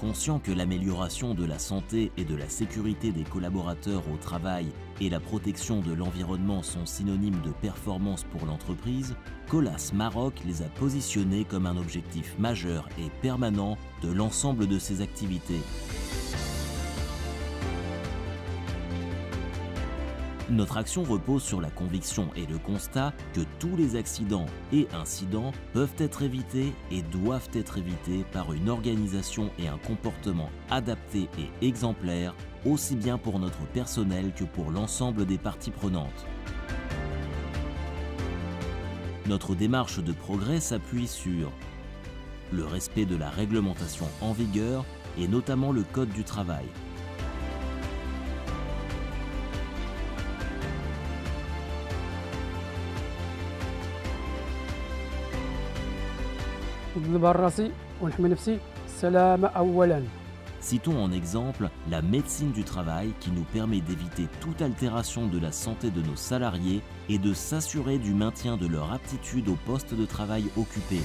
Conscient que l'amélioration de la santé et de la sécurité des collaborateurs au travail et la protection de l'environnement sont synonymes de performance pour l'entreprise, Colas Maroc les a positionnés comme un objectif majeur et permanent de l'ensemble de ses activités. Notre action repose sur la conviction et le constat que tous les accidents et incidents peuvent être évités et doivent être évités par une organisation et un comportement adapté et exemplaire, aussi bien pour notre personnel que pour l'ensemble des parties prenantes. Notre démarche de progrès s'appuie sur le respect de la réglementation en vigueur et notamment le Code du travail. Citons en exemple la médecine du travail qui nous permet d'éviter toute altération de la santé de nos salariés et de s'assurer du maintien de leur aptitude au poste de travail occupé.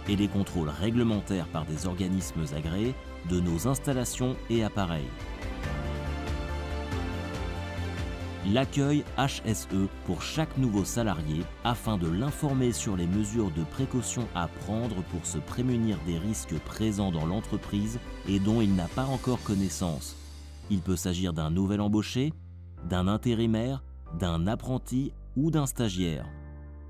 Et les contrôles réglementaires par des organismes agréés de nos installations et appareils. L'accueil HSE pour chaque nouveau salarié afin de l'informer sur les mesures de précaution à prendre pour se prémunir des risques présents dans l'entreprise et dont il n'a pas encore connaissance. Il peut s'agir d'un nouvel embauché, d'un intérimaire, d'un apprenti ou d'un stagiaire.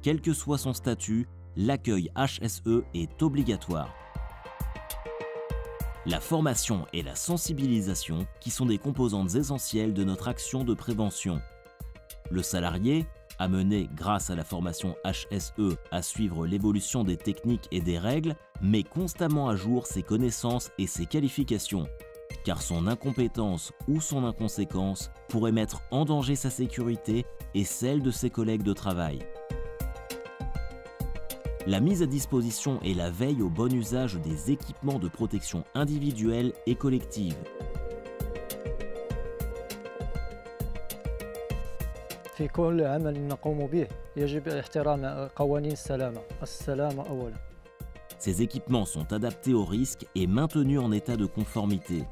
Quel que soit son statut, l'accueil HSE est obligatoire. La formation et la sensibilisation qui sont des composantes essentielles de notre action de prévention. Le salarié, amené grâce à la formation HSE à suivre l'évolution des techniques et des règles, met constamment à jour ses connaissances et ses qualifications, car son incompétence ou son inconséquence pourrait mettre en danger sa sécurité et celle de ses collègues de travail. La mise à disposition et la veille au bon usage des équipements de protection individuelle et collective. في كل عمل نقوم به يجب احترام قوانين السلامة. السلامة أولاً. Ces équipements sont adaptés aux risques et maintenus en état de conformité.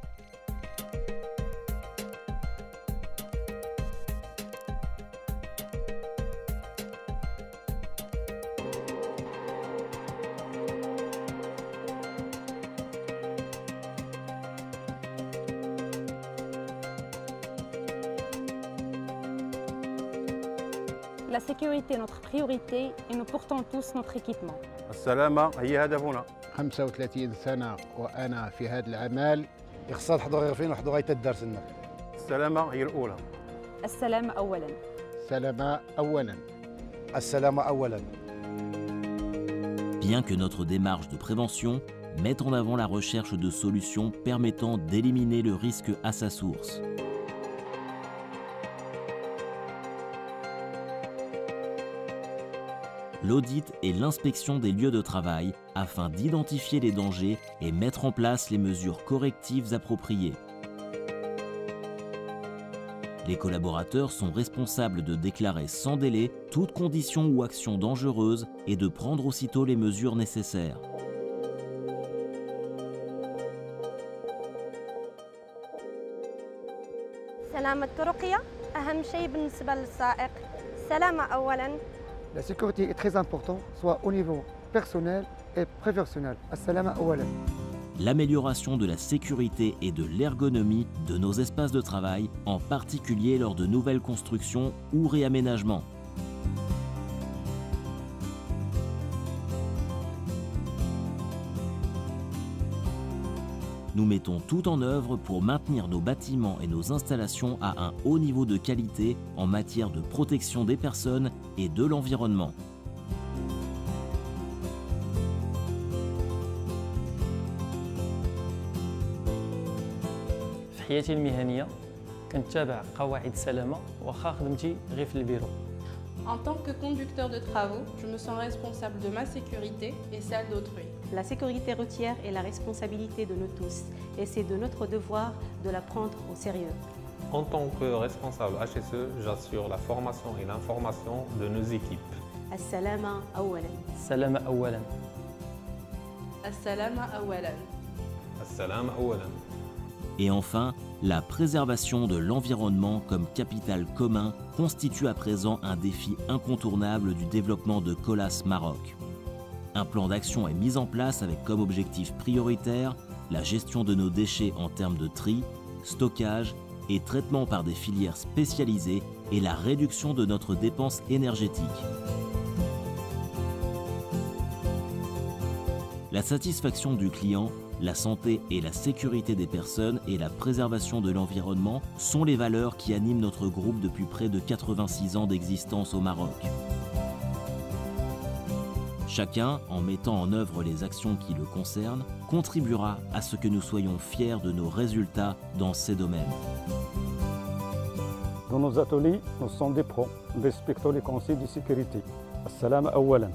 La sécurité est notre priorité et nous portons tous notre équipement. السلامة هي هدفنا. 35 سنة وأنا في هذا العمل. إخصاد حضور غير فين وحضور غاية الدرس لنا. السلامة هي الأولى. السلام أولاً. السلامة أولاً. السلامة أولاً. Bien que notre démarche de prévention mette en avant la recherche de solutions permettant d'éliminer le risque à sa source. L'audit et l'inspection des lieux de travail afin d'identifier les dangers et mettre en place les mesures correctives appropriées. Les collaborateurs sont responsables de déclarer sans délai toute condition ou action dangereuse et de prendre aussitôt les mesures nécessaires. سلامة الطرقية أهم شيء بالنسبة للسائق. السلامة أولاً. La sécurité est très importante, soit au niveau personnel et professionnel. As-salama awalan. L'amélioration de la sécurité et de l'ergonomie de nos espaces de travail, en particulier lors de nouvelles constructions ou réaménagements. Nous mettons tout en œuvre pour maintenir nos bâtiments et nos installations à un haut niveau de qualité en matière de protection des personnes et de l'environnement. في حياتي المهنية كنتابع قواعد السلامة واخا خدمتي غير في البيرو. En tant que conducteur de travaux, je me sens responsable de ma sécurité et celle d'autrui. La sécurité routière est la responsabilité de nous tous et c'est de notre devoir de la prendre au sérieux. En tant que responsable HSE, j'assure la formation et l'information de nos équipes. السلامة أولاً. السلامة أولاً. السلامة أولاً. السلام أولاً. Et enfin, la préservation de l'environnement comme capital commun constitue à présent un défi incontournable du développement de Colas Maroc. Un plan d'action est mis en place avec comme objectif prioritaire la gestion de nos déchets en termes de tri, stockage et traitement par des filières spécialisées et la réduction de notre dépense énergétique. La satisfaction du client, la santé et la sécurité des personnes et la préservation de l'environnement sont les valeurs qui animent notre groupe depuis près de 86 ans d'existence au Maroc. Chacun, en mettant en œuvre les actions qui le concernent, contribuera à ce que nous soyons fiers de nos résultats dans ces domaines. Dans nos ateliers, nous sommes des pros, respectons les conseils de sécurité. As-salama awalan.